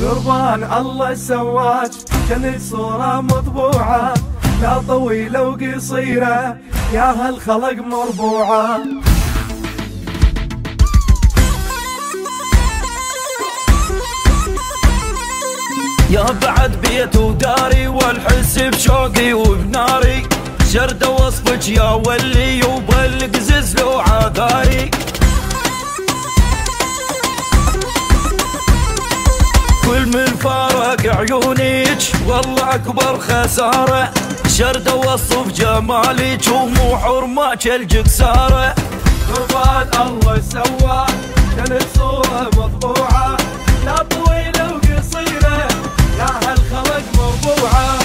قربان الله سواك كانت صورة مطبوعة، لا طويلة وقصيرة يا هالخلق مربوعة. يا بعد بيت وداري والحس بشوقي وبناري، شرد وصفك يا ولي وبالقزز لو عذاري. كل من فارق عيونيك والله اكبر خساره، شرد وصف جمالك ومو حرمك الجكساره. قربان الله سواك كانت صورة مطبوعة، لا طويلة وقصيرة يا هالخلق مربوعة.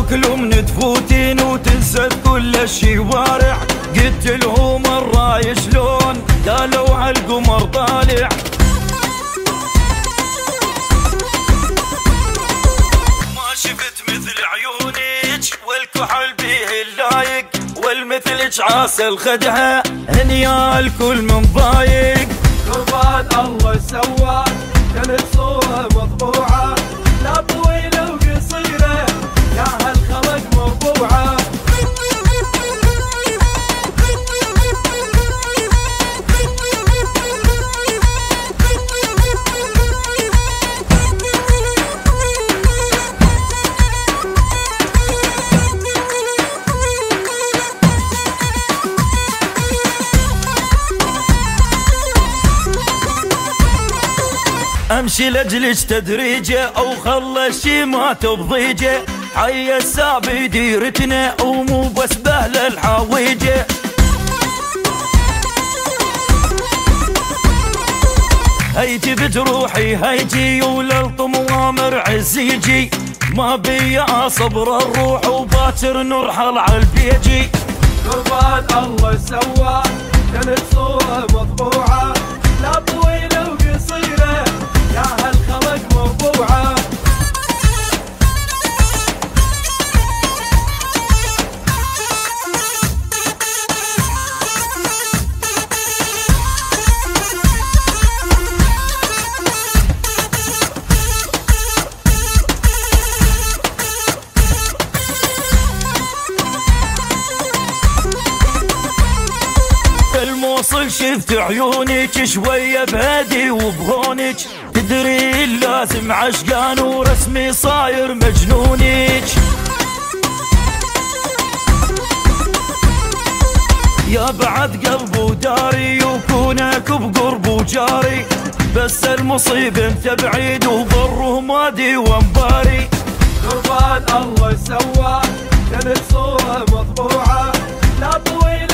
كلهم تفوتين وتنسد كل الشوارع، قلت لهم الراي شلون قالوا عالقمر طالع. ما شفت مثل عيونك والكحل بيه اللايق، والمثلك عاس الخدعه هنيا الكل من ضايق. قربان الله سواك كانت صورة مطبوعة، لا طويلة وقصيرة يا هالخلق مربوعة. امشي لاجلك تدريجه او خلصي ما تبضيجه، حي السابي ديرتنا ومو بس بهل الحويجه. هيجي بجروحي هيجي وللطموامر عزيجي، ما بيا صبر الروح وباكر نرحل عالبيجي. قربان الله سواك كانت صورة مطبوعة، لا طويلة وقصيرة يا هالخلق مربوعة. الموصل شفت عيونك شوية بهدي وبهونك، تدري لازم عشقان ورسمي صاير مجنونك. يا بعد قلب وداري وكونك بقرب وجاري، بس المصيب انت بعيد وبره مادي وانباري. قربان الله سواك كانت صورة مطبوعة، لا طويلة